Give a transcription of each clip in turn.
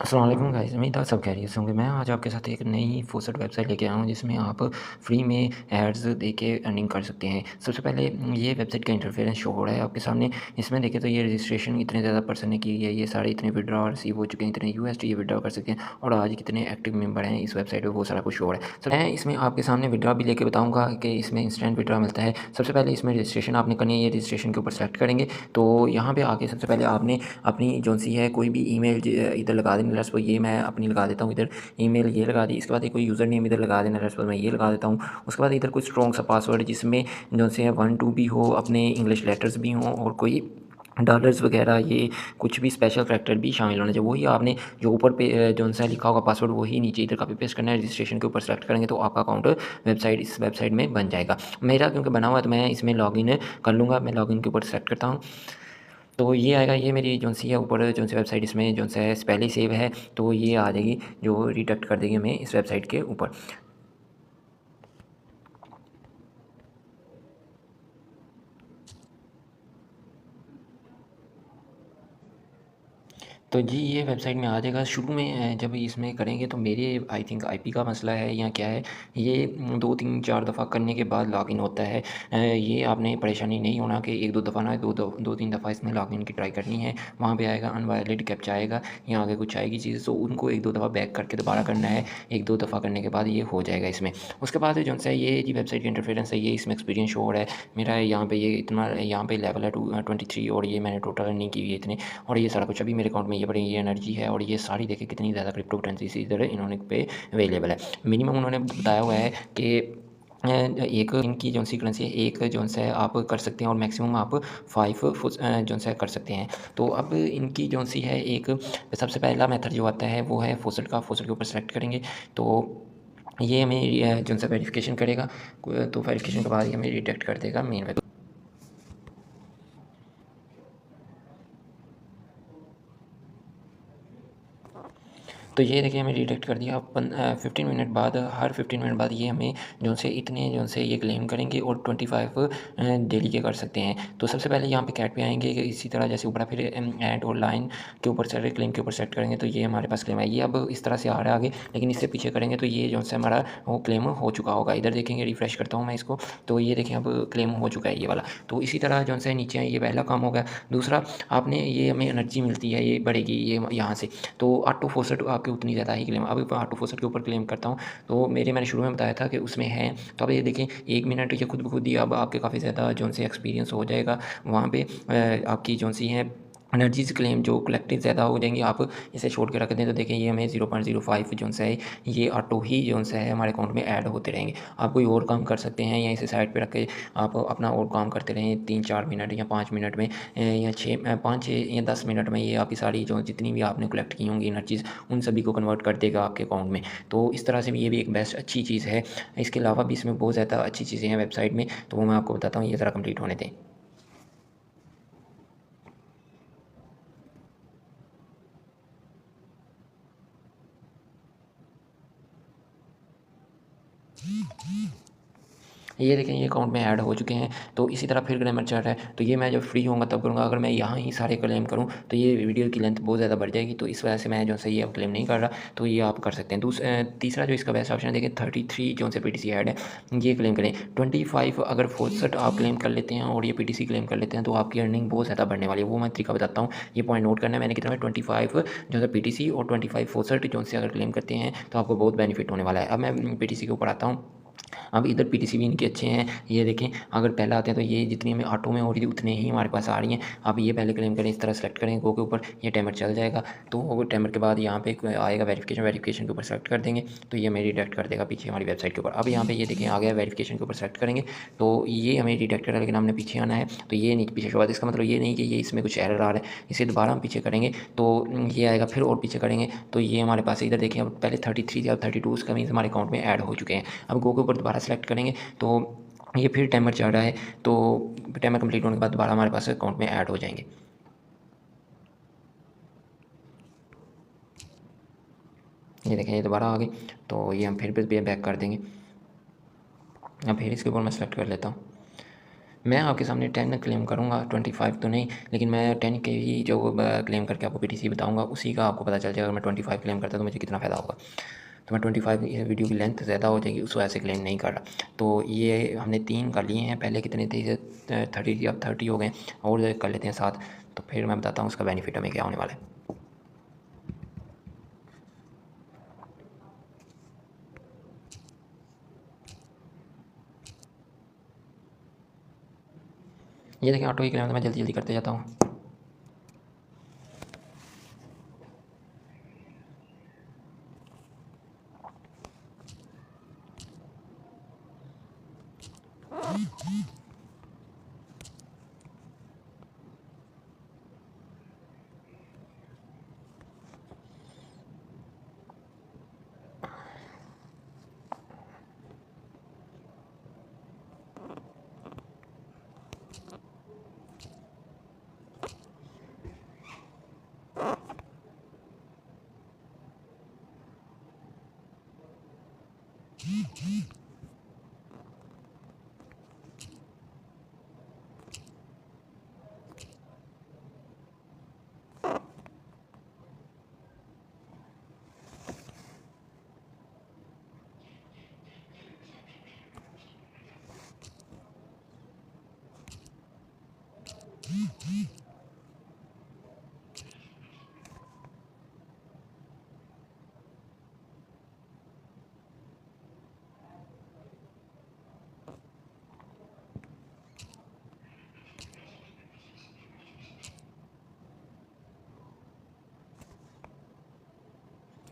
अस्सलाम वालेकुम गाइस, उम्मीद है सब खैरियत से होंगे। मैं आज आपके साथ एक नई फुर्सत वेबसाइट लेके आया हूँ जिसमें आप फ्री में एड्स देके अर्निंग कर सकते हैं। सबसे पहले ये वेबसाइट का इंटरफेरेंस शो हो रहा है आपके सामने। इसमें देखें तो ये रजिस्ट्रेशन इतने ज़्यादा पर्सन ने की है, ये सारे इतने विड्रॉ रिसीव हो चुके हैं, इतने यूएसडी ये विड्रॉ कर सकते हैं और आज कितने एक्टिव मेंबर हैं इस वेबसाइट पे वो सारा कुछ शो हो रहा है। मैं इसमें आपके सामने विड्रॉ भी लेके बताऊँगा कि इसमें इंस्टेंट विड्रॉ मिलता है। सबसे पहले इसमें रजिस्ट्रेशन आपने करनी है, ये रजिस्ट्रेशन के ऊपर सेलेक्ट करेंगे तो यहाँ पे आके सबसे पहले आपने अपनी जो-सी है कोई भी ईमेल इधर लगा देनी। लेट्स सपोज़ ये मैं अपनी लगा देता हूँ इधर ईमेल ये लगा दी। इसके बाद एक कोई यूज़र नेम इधर लगा देना। लेट्स सपोज़ मैं ये लगा देता हूँ। उसके बाद इधर कोई स्ट्रॉन्ग सा पासवर्ड जिसमें जो-से है 1 2 भी हो, अपने इंग्लिश लेटर्स भी हों और कोई डॉलर्स वगैरह ये कुछ भी स्पेशल फैक्टर भी शामिल होना चाहिए। वही आपने जो ऊपर पे जो-सा लिखा होगा पासवर्ड वही नीचे इधर कॉपी पेस्ट करना है। रजिस्ट्रेशन के ऊपर सेलेक्ट करेंगे तो आपका अकाउंट इस वेबसाइट में बन जाएगा। मेरा क्योंकि बना हुआ है तो मैं इसमें लॉगिन कर लूँगा। मैं लॉगिन के ऊपर सेलेक्ट करता हूँ। तो ये आएगा, ये मेरी जो-सी है ऊपर जो-सी वेबसाइट इसमें जो-सा है पहले ही सेव है, तो ये आ जाएगी जो रिडायरेक्ट कर देगी हमें इस वेबसाइट के ऊपर। तो जी, ये वेबसाइट में आ जाएगा। शुरू में जब इसमें करेंगे तो मेरे आई थिंक आईपी का मसला है या क्या है, ये 2 3 4 दफ़ा करने के बाद लॉगिन होता है। ये आपने परेशानी नहीं होना कि 1 2 दफ़ा ना 2 3 दफ़ा इसमें लॉगिन की ट्राई करनी है। वहाँ पे आएगा अनवैलिड कैप्चा आएगा या आगे कुछ आएगी चीज़, तो उनको 1 2 दफ़ा बैक करके दोबारा करना है। 1 2 दफ़ा करने के बाद ये हो जाएगा इसमें। उसके बाद जो-सा ये जी वेबसाइट का इंटरफेरेंस है, ये इसमें एक्सपीरियंस शो हो रहा है। मेरा यहाँ पे ये इतना यहाँ पे लेवल है 23 और ये मैंने टोटल अर्निंग की हुई है इतने, और ये सारा कुछ अभी मेरे अकाउंट में ये पड़ी ये एनर्जी है और ये सारी देखिए कितनी ज़्यादा क्रिप्टो करेंसीज़ इधर इन्होंने पे अवेलेबल है। मिनिमम उन्होंने बताया हुआ है कि एक इनकी जो-सी करेंसी है, एक जो-सा है आप कर सकते हैं और मैक्सिमम आप 5 जो-सा कर सकते हैं। तो अब इनकी जो-सी है एक सबसे पहला मेथड जो आता है वो है फॉसेट का। फॉसेट के ऊपर सेलेक्ट करेंगे तो ये हमें जो-सा वेरिफ़िकेशन करेगा। तो वेरिफ़िकेशन के बाद ये हमें रिडायरेक्ट कर देगा मेन वेब। तो ये देखिए हमें रिडायरेक्ट कर दिया। 15 मिनट बाद, हर 15 मिनट बाद ये हमें जो-से इतने जो-से ये क्लेम करेंगे और 25 डेली के कर सकते हैं। तो सबसे पहले यहाँ पे कैट पे आएँगे कि इसी तरह जैसे ऊपर फिर ऐड और लाइन के ऊपर सारे क्लेम के ऊपर सेट करेंगे तो ये हमारे पास क्लेम है। ये अब इस तरह से आ रहा है आगे, लेकिन इससे पीछे करेंगे तो ये जो-सा हमारा वो क्लेम हो चुका होगा। इधर देखेंगे, रिफ्रेश करता हूँ मैं इसको, तो ये देखें अब क्लेम हो चुका है ये वाला। तो इसी तरह जो-सा है नीचे ये पहला काम हो गया। दूसरा, आपने ये हमें एनर्जी मिलती है, ये बढ़ेगी ये यहाँ से। तो ऑटो फ़ॉसेट आपकी उतनी ज़्यादा ही क्लेम, अभी ऑटो फ़ॉसेट के ऊपर क्लेम करता हूँ। तो मैंने शुरू में बताया था कि उसमें है, तो अब ये देखें 1 मिनट ये खुद ब खुद ही अब आपके काफ़ी ज़्यादा जो-सी एक्सपीरियंस हो जाएगा। वहाँ पे आपकी जो-सी है एनर्जीज़ क्लेम जो कलेक्टिव ज़्यादा हो जाएँगी। आप इसे छोड़ के रख दें तो देखें ये हमें 0.05 जो-सा है ये ऑटो ही जो-सा है हमारे अकाउंट में ऐड होते रहेंगे। आप कोई और काम कर सकते हैं या इसे साइड पे रख के आप अपना और काम करते रहें 3-4 मिनट या 5 मिनट में, या 5-6 या 10 मिनट में ये आपकी सारी जो जितनी भी आपने कलेक्ट की होंगी एनर्जीज़ उन सभी को कन्वर्ट कर देगा आपके अकाउंट में। तो इस तरह से भी ये भी एक बेस्ट अच्छी चीज़ है। इसके अलावा भी इसमें बहुत ज़्यादा अच्छी चीज़ें हैं वेबसाइट में, तो वो मैं आपको बताता हूँ, ये ज़रा कंप्लीट होने दें। ये देखें ये अकाउंट में ऐड हो चुके हैं। तो इसी तरह फिर क्लेमर चल रहा है, तो ये मैं जब फ्री होऊँगा तब करूँगा। अगर मैं यहाँ ही सारे क्लेम करूँ तो ये वीडियो की लेंथ बहुत ज़्यादा बढ़ जाएगी, तो इस वजह से मैं जो है ये अब क्लेम नहीं कर रहा। तो ये आप कर सकते हैं। तीसरा जो इसका बेस्ट ऑप्शन है देखिए 33 जो से पीटीसी ऐड है, ये क्लेम करें। 25 अगर फ़ॉसेट आप क्लेम कर लेते हैं और ये पीटीसी क्लेम कर लेते हैं तो आपकी अर्निंग बहुत ज़्यादा बढ़ने वाली है। वो मैं तरीका बताता हूँ, ये पॉइंट नोट करना है मैंने कितना है 25 जो है पीटीसी और 25 फ़ॉसेट जो से अगर क्लेम करते हैं तो आपको बहुत बेनिफिट होने वाला है। अब मैं पीटीसी के ऊपर आता हूँ। अब इधर पीटीसी भी इनके अच्छे हैं। ये देखें अगर पहला आते हैं तो ये जितनी हमें ऑटो में हो रही थी उतने ही हमारे पास आ रही हैं। अब ये पहले क्लेम करें, इस तरह सेलेक्ट करें गो के ऊपर, ये टाइमर चल जाएगा। तो वो टाइमर के बाद यहाँ पे आएगा वेरिफिकेशन, वेरिफिकेशन के ऊपर सेलेक्ट कर देंगे तो ये हमें रिडायरेक्ट कर देगा पीछे हमारी वेबसाइट के ऊपर। अब यहाँ पे ये देखें आ गया, वेरिफिकेशन के ऊपर सेलेक्ट करेंगे तो ये हमें रिडायरेक्ट करेगा, लेकिन हमने पीछे आना है तो ये नहीं पीछे शो। इसका मतलब ये नहीं कि ये इसमें कुछ एरर आ रहा है। इसे दोबारा हम पीछे करेंगे तो ये आएगा, फिर और पीछे करेंगे तो ये हमारे पास इधर देखें अब पहले 33 या 32 उसका मीन्स हमारे अकाउंट में ऐड हो चुके हैं। अब गो के ऊपर दोबारा सेलेक्ट करेंगे तो ये फिर टाइमर चल रहा है, तो टाइमर कंप्लीट होने के बाद दोबारा हमारे पास अकाउंट में ऐड हो जाएंगे। ये देखें ये दोबारा आ गई, तो ये हम फिर बैक कर देंगे। अब फिर इसके ऊपर मैं सेलेक्ट कर लेता हूँ। मैं आपके सामने 10 क्लेम करूँगा, 25 तो नहीं, लेकिन मैं 10 के ही जो क्लेम करके आपको पीटीसी बताऊँगा, उसी का आपको पता चल जाएगा। अगर मैं 25 क्लेम करता तो मुझे कितना फ़ायदा होगा। तो मैं 25, ये वीडियो की लेंथ ज़्यादा हो जाएगी, उस वजह से क्लेम नहीं कर रहा। तो ये हमने 3 कर लिए हैं, पहले कितने थे, 30 अब 30 हो गए, और कर लेते हैं 7। तो फिर मैं बताता हूँ उसका बेनिफिट हमें क्या होने वाला है। ये देखिए ऑटो ही क्लेम, तो मैं जल्दी जल्दी करते जाता हूँ।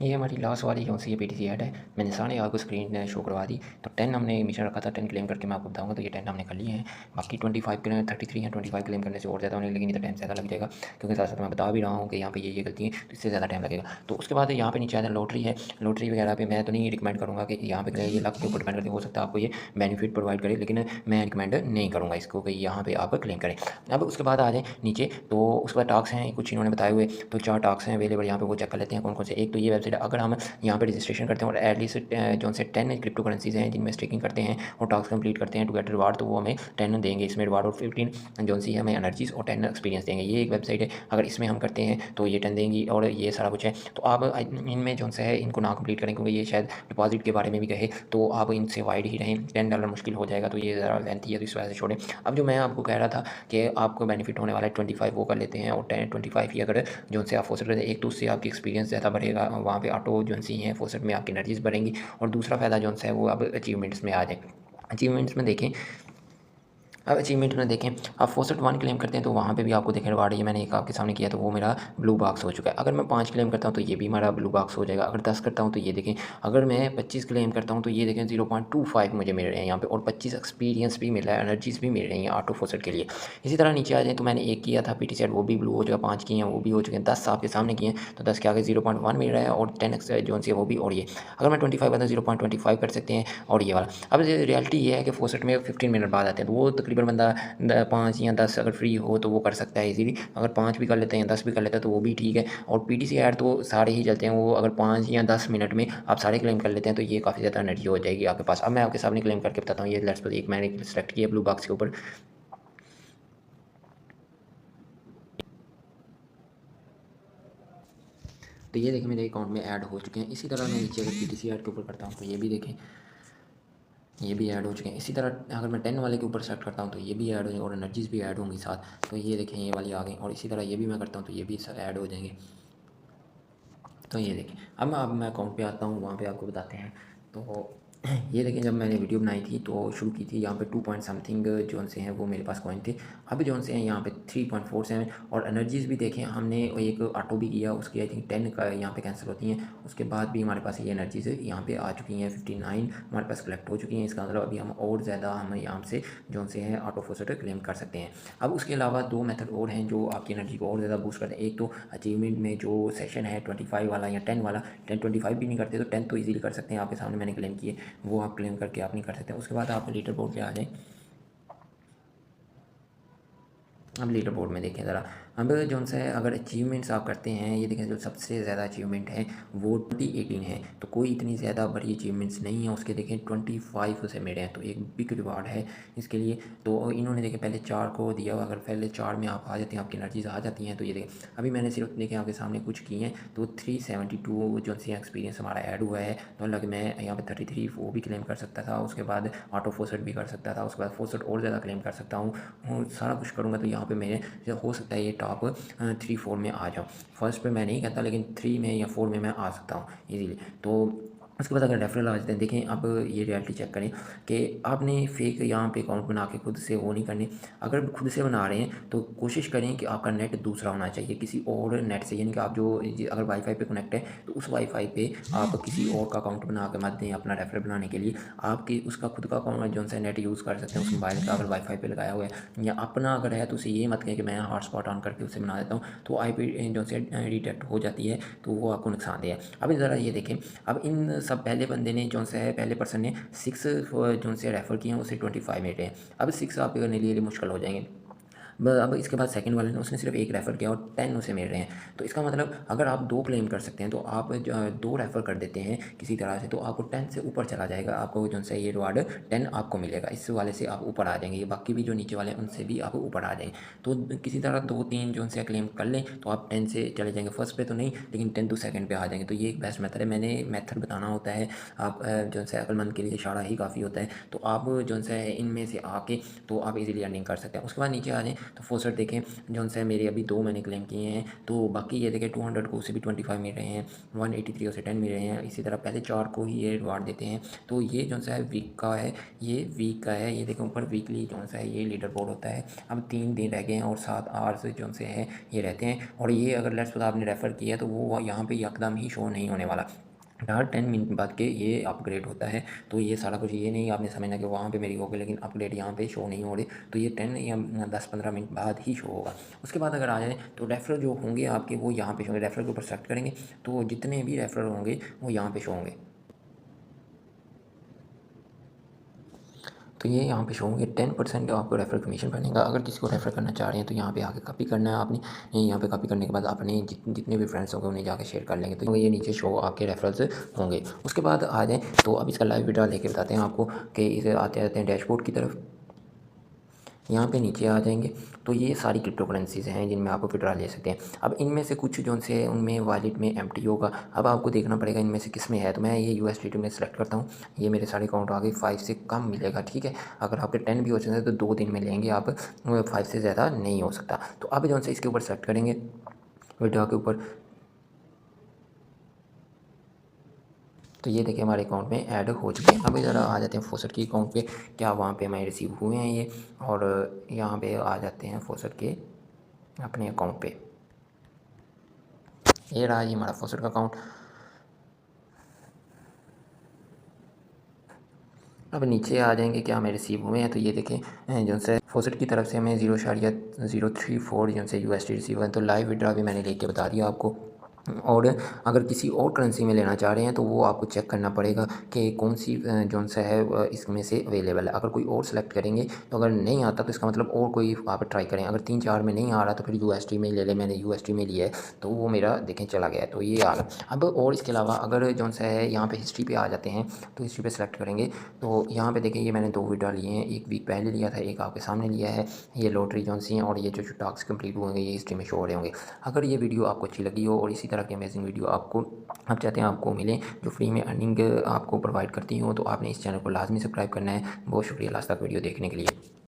ये हमारी लास्ट वाली जो सी पीटीसी ऐड है, मैंने सारे आपको स्क्रीन शो करवा दी। तो 10 हमने मिशन रखा था, 10 क्लेम करके मैं आपको बताऊंगा। तो ये 10 हमने कर लिए हैं, बाकी 25 के 33 हैं। 25 क्लेम करने से और ज़्यादा होने, लेकिन इतना टाइम ज़्यादा लग जाएगा, क्योंकि साथ साथ मैं बता भी रहा हूँ कि यहाँ पे ये गलती है, तो इससे ज़्यादा टाइम लगेगा। तो उसके बाद यहाँ पे नीचे आता है लॉटरी है। लॉटरी वगैरह पे मैं तो नहीं रिकमेंड करूँगा कि यहाँ पे ये लक के ऊपर डिपेंड करते, हो सकता है आपको ये बेनिफिट प्रोवाइड करे, लेकिन मैं रिकमेंड नहीं करूँगा इसको कि यहाँ पे आप क्लेम करें। अब उसके बाद आ जाए नीचे, तो उसके बाद टास्क हैं कुछ इन्होंने बताए हुए। तो 4 टास्क हैं अवेलेबल यहाँ पे, वो चेक कर लेते हैं कौन कौन से। एक तो ये वेबसाइट, अगर हम यहाँ पे रजिस्ट्रेशन करते हैं और एटलीस्ट जो से 10 क्रिप्टो करेंसीज हैं जिनमें स्टेकिंग करते हैं और टास्क कंप्लीट करते हैं टू गेट रिवार्ड, तो वो हमें 10 देंगे इसमें रिवार्ड, और 15 जो सी हमें एनर्जीज और 10 एक्सपीरियंस देंगे। ये एक वेबसाइट है, अगर इसमें हम करते हैं तो ये 10 देंगी, और ये सारा कुछ है। तो आप इनमें जो सा है इनको ना कंप्लीट करें, क्योंकि ये शायद डिपॉजिट के बारे में भी कहे, तो आप इनसे वाइड ही रहें। $10 मुश्किल हो जाएगा, तो ये ज़रा लेंथी है, तो इस वजह से छोड़ें। अब जो मैं आपको कह रहा था कि आपको बेनिफिट होने वाला है 25, वो कर लेते हैं। और 10 25 ही अगर जो से आप फोसट करते हैं, एक तो उससे आपकी एक्सपीरियंस ज़्यादा बढ़ेगा, वहाँ पे ऑटो जो सी हैं फोसट में आपकी एनर्जीज बढ़ेंगी। और दूसरा फ़ायदा जो है वो अब अचीवमेंट्स में आ जाए। अचीवमेंट्स में देखें, अब अचीवमेंट में देखें, आप फोसट 1 क्लेम करते हैं तो वहाँ पे भी आपको देखें रिवार्ड, ये मैंने एक आपके सामने किया तो वो मेरा ब्लू बॉक्स हो चुका है। अगर मैं 5 क्लेम करता हूँ तो ये भी हमारा ब्लू बॉक्स हो जाएगा। अगर 10 करता हूँ तो ये देखें, अगर मैं 25 क्लेम करता हूँ तो ये देखें 0.25 मुझे मिल रहे हैं यहाँ पे, और 25 एक्सपीरियंस भी मिल रहा है, एनर्जीज भी मिल रही हैं ऑटो फोसट के लिए। इसी तरह नीचे आ जाए, तो मैंने एक किया था पी टी सेट, वो भी ब्लू हो चुका, 5 किए हैं वो भी हो चुके हैं, 10 आपके सामने किए हैं तो 10 के आगे 0.1 मिल रहा है, और 10 एक्स जो सी है वो भी। और ये अगर मैं 25 करता हूँ 0.25 कर सकते हैं, और ये वाला। अब रियलिटी ये है कि फोसट में 15 मिनट बाद आते हैं, तो वो तकरीबन बंदा 5 या 10 अगर फ्री हो तो वो कर सकता है इजीली। अगर 5 भी कर लेते हैं या 10 भी कर लेते हैं तो वो भी ठीक है। और पीटीसी ऐड तो सारे ही चलते हैं, वो अगर 5 या 10 मिनट में आप सारे क्लेम कर लेते हैं तो ये काफ़ी ज़्यादा एनर्जी हो जाएगी आपके पास। अब मैं आपके सामने क्लेम करके बताता हूँ। ये लेट्स सपोज एक मैंने सेलेक्ट किया ब्लू बॉक्स के ऊपर, तो ये देखें मेरे अकाउंट में ऐड हो चुके हैं। इसी तरह मैं नीचे अगर पीटीसी ऐड के ऊपर करता हूँ तो ये भी देखें, ये भी ऐड हो चुके हैं। इसी तरह अगर मैं 10 वाले के ऊपर सेलेक्ट करता हूँ तो ये भी ऐड हो जाएंगे, और एनर्जीज भी ऐड होंगी साथ। तो ये देखें ये वाली आ गई, और इसी तरह ये भी मैं करता हूँ तो ये भी ऐड हो जाएंगे। तो ये देखें, अब मैं अकाउंट पे आता हूँ, वहाँ पे आपको बताते हैं। तो ये देखें, जब मैंने वीडियो बनाई थी तो शुरू की थी, यहाँ पे 2 पॉइंट समथिंग जोन से हैं वो मेरे पास कॉइन थे। अब जोन से हैं यहाँ पे 3.47। और एनर्जीज भी देखें, हमने एक ऑटो भी किया, उसकी आई थिंक 10 का यहाँ पे कैंसिल होती हैं। उसके बाद भी हमारे पास ये एनर्जीज यहाँ पे आ चुकी हैं, 59 हमारे पास कलेक्ट हो चुकी हैं। इसका मतलब अभी हम और ज़्यादा हम यहाँ से जोन से हैं ऑटो फोसट क्लेम कर सकते हैं। अब उसके अलावा 2 मेथड और हैं जो आपकी एनर्जी को और ज़्यादा बूस्ट करते हैं। एक तो अचीवमेंट में जो सेशन है 25 वाला या 10 वाला, 10 25 भी नहीं करते तो 10 तो ईजिली कर सकते हैं, आपके सामने मैंने क्लेम किए, वो आप क्लेम करके आप नहीं कर सकते। उसके बाद आप लीडर बोर्ड पे आ जाएँ। अब लीडर बोर्ड में देखें ज़रा, अब जो सा है अगर अचीवमेंट्स आप करते हैं, ये देखें जो सबसे ज़्यादा अचीवमेंट है वो 2018 है, तो कोई इतनी ज़्यादा बड़ी अचीवमेंट्स नहीं है उसके। देखें 25 उसे मिले हैं, तो एक बिग रिवार्ड है इसके लिए। तो इन्होंने देखें पहले 4 को दिया हुआ, अगर पहले 4 में आप आ जाते हैं, आपकी एनर्जीज आ जाती हैं, तो ये देखें अभी मैंने सिर्फ देखें आपके सामने कुछ किए हैं, तो 372 जो सी एक्सपीरियंस हमारा ऐड हुआ है। तो अलग मैं यहाँ पे 33 वो भी क्लेम कर सकता था, उसके बाद ऑटो फोसट भी कर सकता था, उसके बाद फोसट और ज़्यादा क्लेम कर सकता हूँ, और सारा कुछ करूँगा तो यहाँ पे मेरे हो सकता है ये टॉप 3-4 में आ जाऊँ। फर्स्ट पे मैं नहीं कहता, लेकिन 3 में या 4 में मैं आ सकता हूँ ईज़िली। तो उसके बाद अगर रेफरल आ जाते हैं, देखें अब ये रियलिटी चेक करें कि आपने फेक यहाँ पे अकाउंट बना के खुद से वो नहीं करने। अगर खुद से बना रहे हैं तो कोशिश करें कि आपका नेट दूसरा होना चाहिए किसी और नेट से, यानी कि आप जो अगर वाईफाई पे कनेक्ट है तो उस वाईफाई पे आप किसी और का अकाउंट बना के मत दें अपना रेफरल बनाने के लिए। आपकी उसका खुद का अकाउंट जो सा नेट यूज़ कर सकते हैं उस मोबाइल का, अगर वाईफाई पे लगाया हुआ है या अपना अगर है, तो उसे ये मत कहें कि मैं हॉटस्पॉट ऑन करके उसे बना देता हूँ, तो IP जो से डिटेक्ट हो जाती है, तो वो आपको नुकसानदेह है। अब ज़रा ये देखें, अब इन सब पहले बंदे ने जो सा है, पहले पर्सन ने 6 जो से रेफ़र किए हैं, उसे 25 मिनट है। अब 6 आपके करने लिए मुश्किल हो जाएंगे। अब इसके बाद सेकंड वाले ने उसने सिर्फ 1 रेफ़र किया और 10 उसे मिल रहे हैं। तो इसका मतलब अगर आप 2 क्लेम कर सकते हैं, तो आप 2 रेफ़र कर देते हैं किसी तरह से, तो आपको 10 से ऊपर चला जाएगा, आपको जो है ये रिवार्ड 10 आपको मिलेगा। इस वाले से आप ऊपर आ जाएंगे, ये बाकी भी जो नीचे वाले हैं उनसे भी आप ऊपर आ जाएंगे। तो किसी तरह 2-3 जो से क्लेम कर लें तो आप 10 से चले जाएंगे, फर्स्ट पे तो नहीं लेकिन 10 to सेकंड पे आ जाएंगे। तो ये एक बेस्ट मेथड है, मैंने मेथड बताना होता है, आप जो है अक्लमंद के लिए इशारा ही काफ़ी होता है। तो आप जो है इनमें से आके तो आप इजीली अर्निंग कर सकते हैं। उसके बाद नीचे आ जाएँ तो फोसट देखें, जो है मेरे अभी 2 मैंने क्लेम किए हैं, तो बाकी ये देखें 200 को उसे भी 25 मिल रहे हैं, 183 उसे 10 मिल रहे हैं। इसी तरह पहले 4 को ही ये रिवार्ड देते हैं। तो ये जो है वीक का है, ये वीक का है, ये देखें ऊपर वीकली जो है ये लीडर बोर्ड होता है। अब 3 दिन रह गए हैं और 7 आवर्स जो से है ये रहते हैं, और ये अगर लेट्स सपोज आपने रेफ़र किया तो वो यहाँ पे एकदम ही शो नहीं होने वाला। हर 10 मिनट बाद के ये अपग्रेड होता है। तो ये सारा कुछ ये नहीं आपने समझना कि वहाँ पे मेरी हो गई लेकिन अपग्रेड यहाँ पे शो नहीं हो रही, तो ये 10 या 10-15 मिनट बाद ही शो होगा। उसके बाद अगर आ जाए तो रेफरल जो होंगे आपके वो यहाँ पे शो होंगे, रेफरल के ऊपर सेलेक्ट करेंगे तो जितने भी रेफरल होंगे वो यहाँ पे शो होंगे। तो ये यहाँ पे शो होंगे, 10% आपको रेफरल कमीशन बनेगा। अगर किसी को रेफर करना चाह रहे हैं तो यहाँ पे आके कॉपी करना है आपने, यहाँ पे कॉपी करने के बाद अपने जितने भी फ्रेंड्स होंगे उन्हें जाके शेयर कर लेंगे, तो ये नीचे शो आपके रेफरल्स होंगे। उसके बाद आ जाएँ तो अब इसका लाइव विड्रॉल लेके बताते हैं आपको कि इसे आते आते हैं डैशबोर्ड की तरफ। यहाँ पे नीचे आ जाएंगे तो ये सारी क्रिप्टो करेंसीज़ हैं जिनमें आप विड्रॉ ले सकते हैं। अब इनमें से कुछ जो से उनमें वॉलेट में एम्प्टी होगा, अब आपको देखना पड़ेगा इनमें से किस में है। तो मैं ये USDT में सेलेक्ट करता हूँ, ये मेरे सारे अकाउंट आ गए, 5 से कम मिलेगा, ठीक है। अगर आपके 10 भी हो जाते हैं तो 2 दिन में लेंगे आप, 5 से ज़्यादा नहीं हो सकता। तो अब जो से इसके ऊपर सेलेक्ट करेंगे विड्रॉ के ऊपर, तो ये देखिए हमारे अकाउंट में ऐड हो चुके हैं। अभी ज़रा आ जाते हैं फोसट के अकाउंट पे, क्या वहाँ पे हमारे रिसीव हुए हैं ये, और यहाँ पे आ जाते हैं फोसट के अपने अकाउंट पे। ये रहा ये हमारा फोसट का अकाउंट। अब नीचे आ जाएंगे क्या हमें रिसीव हुए हैं, तो ये देखें जो से फोसट की तरफ से हमें 0.034 जो से USD रिसीव हुए। तो लाइव विड्रॉ भी मैंने लेके बता दिया आपको। और अगर किसी और करेंसी में लेना चाह रहे हैं तो वो आपको चेक करना पड़ेगा कि कौन सी जो सा है इसमें से अवेलेबल है। अगर कोई और सेलेक्ट करेंगे तो अगर नहीं आता तो इसका मतलब और कोई आप ट्राई करें। अगर 3-4 में नहीं आ रहा तो फिर USD में ले लें, मैंने USD में लिया है तो वो मेरा देखें चला गया है, तो ये आ रहा। अब और इसके अलावा अगर जो सा है यहाँ पे हिस्ट्री पे आ जाते हैं तो हिस्ट्री पे सेलेक्ट करेंगे तो यहाँ पे देखें ये मैंने 2 विड्रॉ लिए हैं, 1 वीक पहले लिया था, एक आपके सामने लिया है। ये लॉटरी जो सी हैं और ये जो टास्क कंप्लीट हुए ये हिस्ट्री में शो हो रहे होंगे। अगर ये वीडियो आपको अच्छी लगी हो और इसी तरह की अमेजिंग वीडियो आपको आप चाहते हैं आपको मिले जो फ्री में अर्निंग आपको प्रोवाइड करती हो, तो आपने इस चैनल को लाजमी सब्सक्राइब करना है। बहुत शुक्रिया लास्ट तक वीडियो देखने के लिए।